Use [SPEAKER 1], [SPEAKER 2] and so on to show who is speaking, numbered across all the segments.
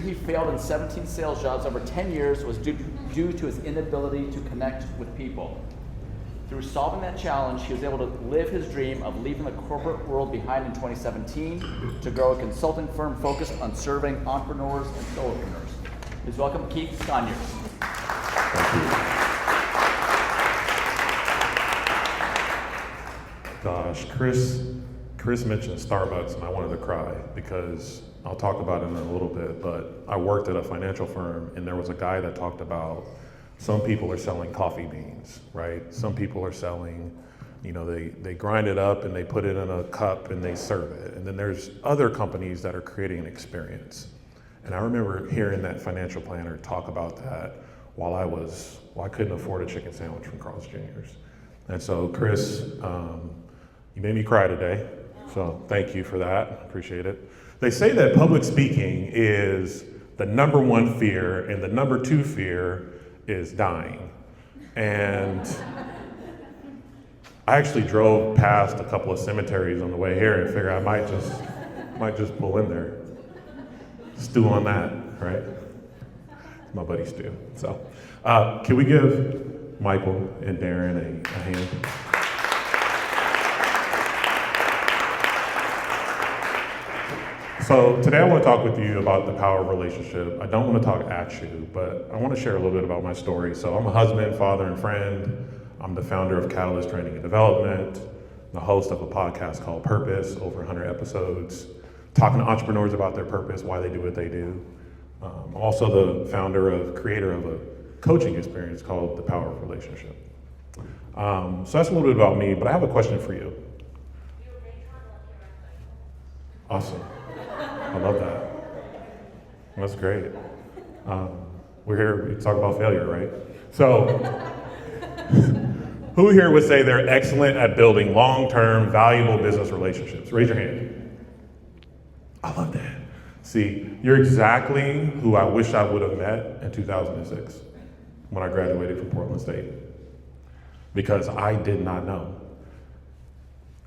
[SPEAKER 1] reason he failed in 17 sales jobs over 10 years was due to his inability to connect with people. Through solving that challenge, he was able to live his dream of leaving the corporate world behind in 2017 to grow a consulting firm focused on serving entrepreneurs and solopreneurs. Please welcome Keith Conyers.
[SPEAKER 2] Thank you. Gosh, Chris mentioned Starbucks, and I wanted to cry because I'll talk about it in a little bit, but I worked at a financial firm, and there was a guy that talked about some people are selling coffee beans, right? Some people are selling, they grind it up and they put it in a cup and they serve it. And then there's other companies that are creating an experience. And I remember hearing that financial planner talk about that while I couldn't afford a chicken sandwich from Carl's Jr.'s. And so Chris, you made me cry today. So thank you for that, appreciate it. They say that public speaking is the number one fear, and the number two fear is dying. And I actually drove past a couple of cemeteries on the way here and figured I might just pull in there. Stew on that, right? It's my buddy Stu. So can we give Michael and Darren a hand? So today I want to talk with you about the power of relationship. I don't want to talk at you, but I want to share a little bit about my story. So I'm a husband, father, and friend. I'm the founder of Catalyst Training and Development, the host of a podcast called Purpose, over 100 episodes, talking to entrepreneurs about their purpose, why they do what they do. I'm also the creator of a coaching experience called The Power of Relationship. So that's a little bit about me, but I have a question for you. Awesome. I love that. That's great. We're here to talk about failure, right? So, who here would say they're excellent at building long-term, valuable business relationships? Raise your hand. I love that. See, you're exactly who I wish I would have met in 2006 when I graduated from Portland State, because I did not know.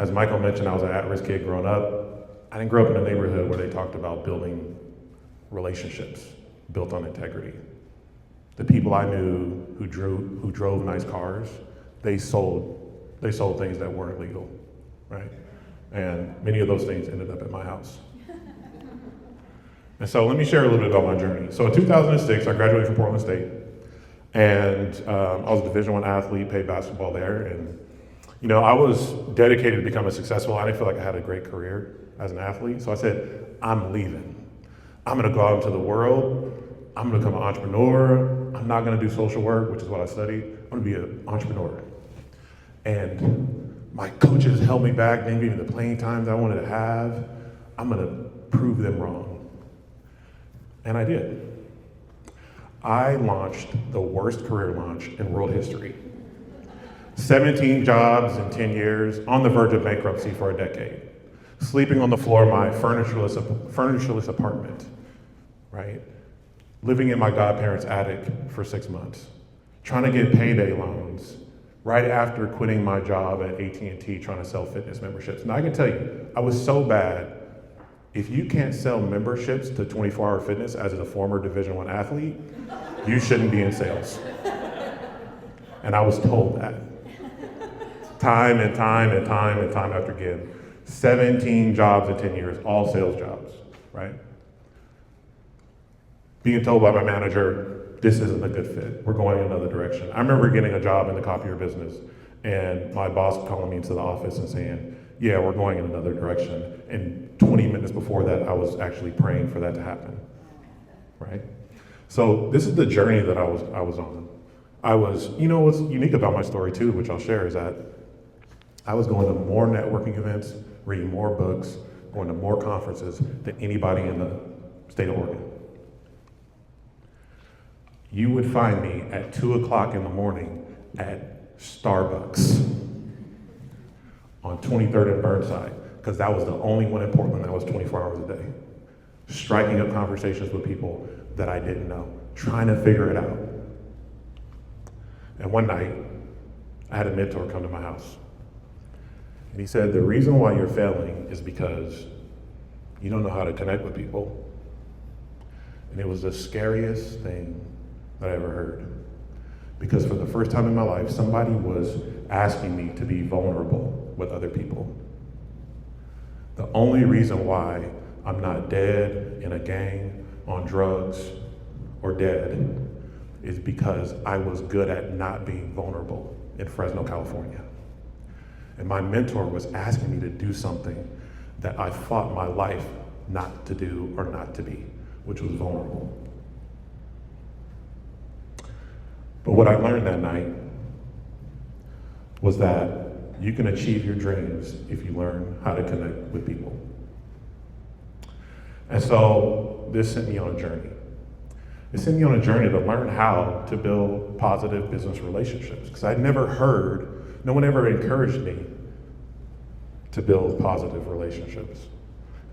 [SPEAKER 2] As Michael mentioned, I was an at-risk kid growing up. I didn't grow up in a neighborhood where they talked about building relationships built on integrity. The people I knew who drove nice cars, they sold things that weren't legal, right? And many of those things ended up at my house. And so let me share a little bit about my journey. So in 2006, I graduated from Portland State, and I was a Division I athlete, played basketball there, and I was dedicated to becoming successful. I didn't feel like I had a great career as an athlete, so I said, I'm leaving. I'm gonna go out into the world. I'm gonna become an entrepreneur. I'm not gonna do social work, which is what I studied. I'm gonna be an entrepreneur. And my coaches held me back, didn't give me the playing time that I wanted to have. I'm gonna prove them wrong. And I did. I launched the worst career launch in world history. 17 jobs in 10 years, on the verge of bankruptcy for a decade. Sleeping on the floor of my furnitureless apartment, right? Living in my godparents' attic for 6 months. Trying to get payday loans right after quitting my job at AT&T trying to sell fitness memberships. Now I can tell you, I was so bad. If you can't sell memberships to 24 Hour Fitness as a former Division I athlete, you shouldn't be in sales. And I was told that. Time and time after again. 17 jobs in 10 years, all sales jobs, right? Being told by my manager, this isn't a good fit. We're going in another direction. I remember getting a job in the copier business and my boss calling me into the office and saying, yeah, we're going in another direction. And 20 minutes before that, I was actually praying for that to happen, right? So this is the journey that I was on. What's unique about my story too, which I'll share, is that I was going to more networking events, reading more books, going to more conferences than anybody in the state of Oregon. You would find me at 2 o'clock in the morning at Starbucks on 23rd and Burnside, because that was the only one in Portland that was 24 hours a day. Striking up conversations with people that I didn't know, trying to figure it out. And one night, I had a mentor come to my house. And he said, the reason why you're failing is because you don't know how to connect with people. And it was the scariest thing that I ever heard. Because for the first time in my life, somebody was asking me to be vulnerable with other people. The only reason why I'm not dead in a gang, on drugs, or dead is because I was good at not being vulnerable in Fresno, California. And my mentor was asking me to do something that I fought my life not to do or not to be, which was vulnerable. But what I learned that night was that you can achieve your dreams if you learn how to connect with people. And so this sent me on a journey. It sent me on a journey to learn how to build positive business relationships, because I'd never heard, no one ever encouraged me to build positive relationships.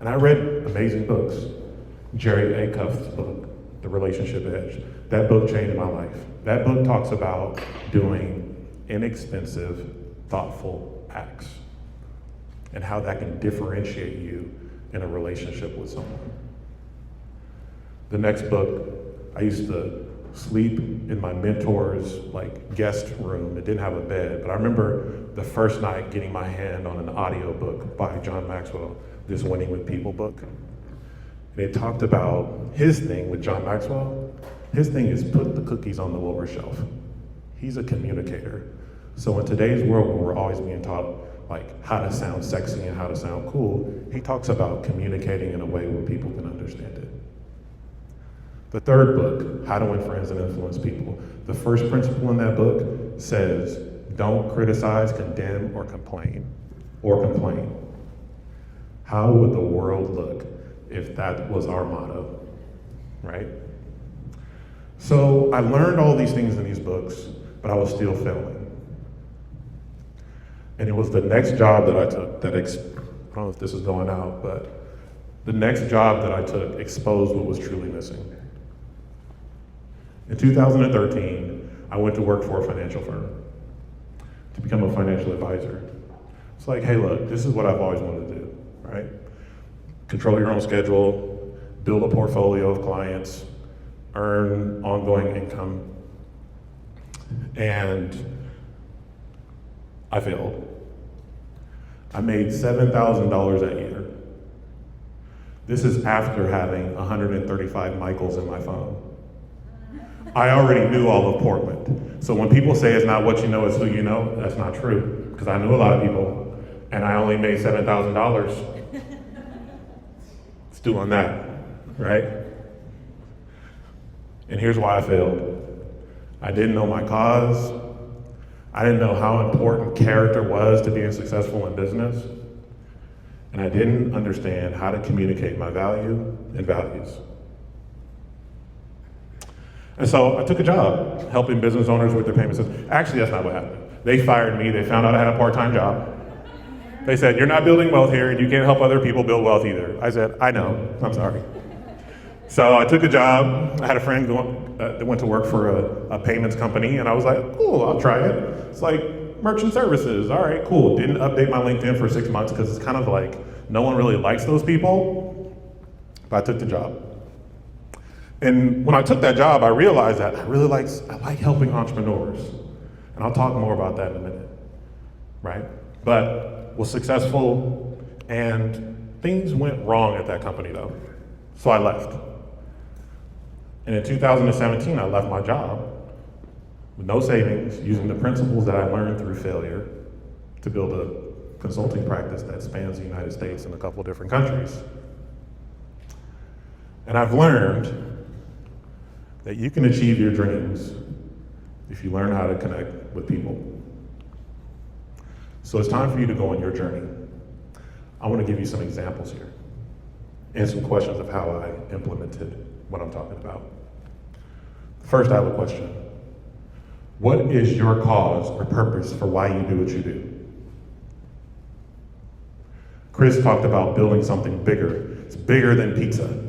[SPEAKER 2] And I read amazing books. Jerry Acuff's book, The Relationship Edge. That book changed my life. That book talks about doing inexpensive, thoughtful acts and how that can differentiate you in a relationship with someone. The next book, I used to sleep in my mentor's guest room. It didn't have a bed, but I remember the first night getting my hand on an audio book by John Maxwell, this Winning with People book. And it talked about his thing with John Maxwell. His thing is put the cookies on the lower shelf. He's a communicator. So in today's world, when we're always being taught how to sound sexy and how to sound cool, he talks about communicating in a way where people can understand it. The third book, How to Win Friends and Influence People. The first principle in that book says, don't criticize, condemn, or complain. How would the world look if that was our motto, right? So I learned all these things in these books, but I was still failing. And it was the next job that I took I don't know if this is going out, but the next job that I took exposed what was truly missing. In 2013, I went to work for a financial firm to become a financial advisor. It's hey, look, this is what I've always wanted to do, right? Control your own schedule, build a portfolio of clients, earn ongoing income. And I failed. I made $7,000 that year. This is after having 135 Michaels in my phone. I already knew all of Portland. So when people say it's not what you know, it's who you know, that's not true. Because I knew a lot of people, and I only made $7,000. Still on that, right? And here's why I failed. I didn't know my cause. I didn't know how important character was to being successful in business. And I didn't understand how to communicate my value and values. And so I took a job helping business owners with their payment systems. Actually, that's not what happened. They fired me. They found out I had a part-time job. They said, you're not building wealth here, and you can't help other people build wealth either. I said, I know. I'm sorry. So I took a job. I had a friend that went to work for a payments company, and I was like, cool, I'll try it. It's merchant services. All right, cool. Didn't update my LinkedIn for 6 months because it's kind of no one really likes those people. But I took the job. And when I took that job, I realized that I like helping entrepreneurs. And I'll talk more about that in a minute, right? But was successful, and things went wrong at that company though. So I left. And in 2017, I left my job with no savings, using the principles that I learned through failure to build a consulting practice that spans the United States and a couple of different countries. And I've learned that you can achieve your dreams if you learn how to connect with people. So it's time for you to go on your journey. I want to give you some examples here and some questions of how I implemented what I'm talking about. First, I have a question. What is your cause or purpose for why you do what you do? Chris talked about building something bigger. It's bigger than pizza.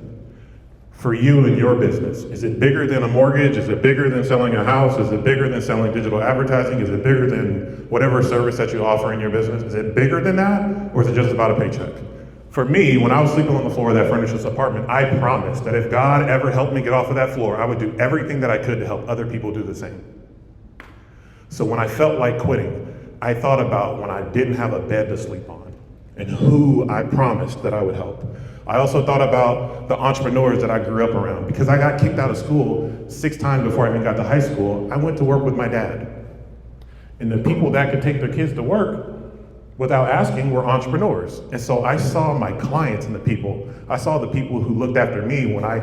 [SPEAKER 2] For you and your business, is it bigger than a mortgage? Is it bigger than selling a house? Is it bigger than selling digital advertising? Is it bigger than whatever service that you offer in your business? Is it bigger than that, or is it just about a paycheck? For me, when I was sleeping on the floor of that furnishedless apartment, I promised that if God ever helped me get off of that floor, I would do everything that I could to help other people do the same. So when I felt like quitting, I thought about when I didn't have a bed to sleep on and who I promised that I would help. I also thought about the entrepreneurs that I grew up around. Because I got kicked out of school 6 times before I even got to high school, I went to work with my dad. And the people that could take their kids to work without asking were entrepreneurs. And so I saw my clients and the people. I saw the people who looked after me when I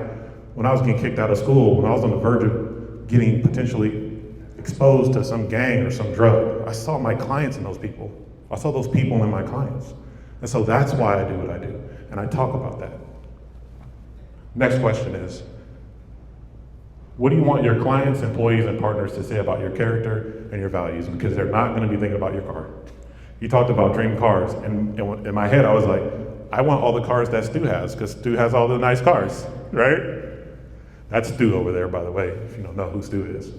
[SPEAKER 2] was getting kicked out of school, when I was on the verge of getting potentially exposed to some gang or some drug. I saw my clients in those people. I saw those people in my clients. And so that's why I do what I do. And I talk about that. Next question is, what do you want your clients, employees, and partners to say about your character and your values? Because they're not going to be thinking about your car. You talked about dream cars, and in my head I was like, I want all the cars that Stu has, because Stu has all the nice cars, right? That's Stu over there, by the way, if you don't know who Stu is.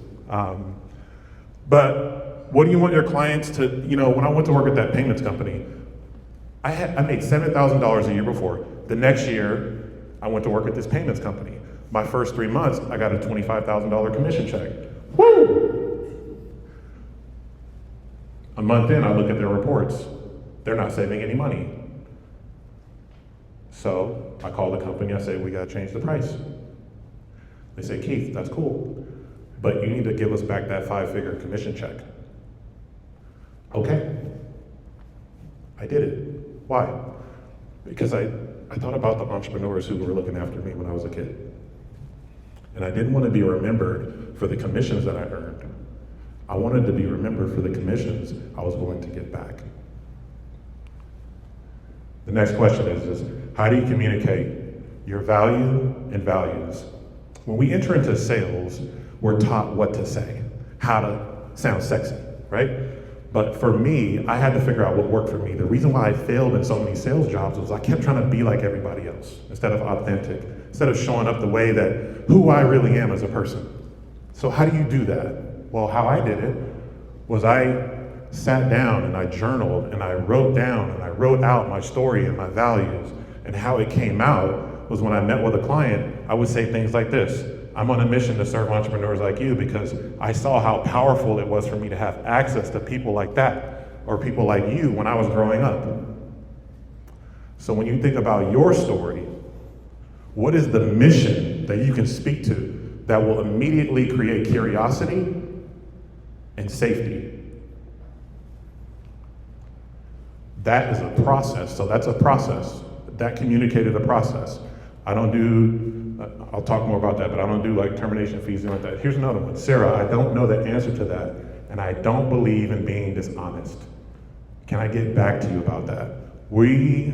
[SPEAKER 2] But what do you want your clients to, when I went to work at that payments company, I made $7,000 a year before. The next year, I went to work at this payments company. My first 3 months, I got a $25,000 commission check. Woo! A month in, I look at their reports. They're not saving any money. So I call the company, I say, we gotta change the price. They say, Keith, that's cool, but you need to give us back that 5-figure commission check. Okay. I did it. Why? Because I thought about the entrepreneurs who were looking after me when I was a kid. And I didn't want to be remembered for the commissions that I earned. I wanted to be remembered for the commissions I was going to get back. The next question is how do you communicate your value and values? When we enter into sales, we're taught what to say, how to sound sexy, right? But for me, I had to figure out what worked for me. The reason why I failed in so many sales jobs was I kept trying to be like everybody else instead of authentic, instead of showing up the way that who I really am as a person. So how do you do that? Well, how I did it was I sat down and I journaled and I wrote down and I wrote out my story and my values. And how it came out was when I met with a client, I would say things like this: I'm on a mission to serve entrepreneurs like you because I saw how powerful it was for me to have access to people like that or people like you when I was growing up. So when you think about your story, what is the mission that you can speak to that will immediately create curiosity and safety? That is a process. So that's a process. That communicated a process. I'll talk more about that, but I don't do like termination fees and like that. Here's another one. Sarah, I don't know the answer to that, and I don't believe in being dishonest. Can I get back to you about that? We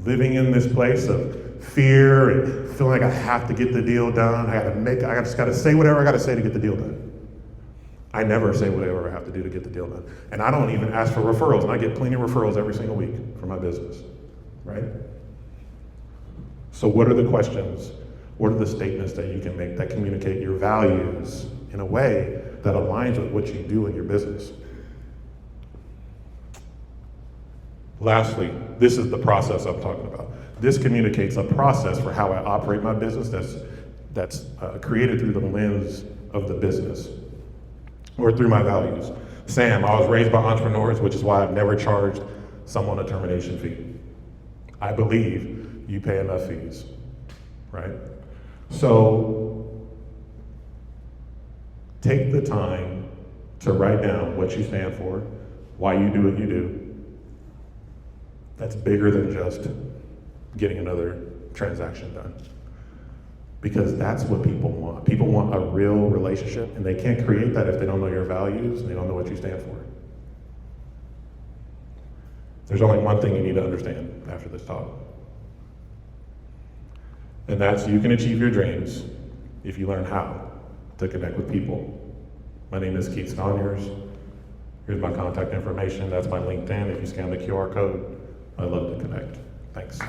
[SPEAKER 2] living in this place of fear and feeling like I have to get the deal done. I just gotta say whatever I gotta say to get the deal done. I never say whatever I have to do to get the deal done. And I don't even ask for referrals, and I get plenty of referrals every single week for my business, right? So what are the questions? What are the statements that you can make that communicate your values in a way that aligns with what you do in your business? Lastly, this is the process I'm talking about. This communicates a process for how I operate my business that's created through the lens of the business or through my values. Sam, I was raised by entrepreneurs, which is why I've never charged someone a termination fee. I believe you pay enough fees, right? So take the time to write down what you stand for, why you do what you do. That's bigger than just getting another transaction done. Because that's what people want. People want a real relationship, and they can't create that if they don't know your values and they don't know what you stand for. There's only one thing you need to understand after this talk. And that's you can achieve your dreams if you learn how to connect with people. My name is Keith Sconiers. Here's my contact information. That's my LinkedIn. If you scan the QR code, I'd love to connect. Thanks.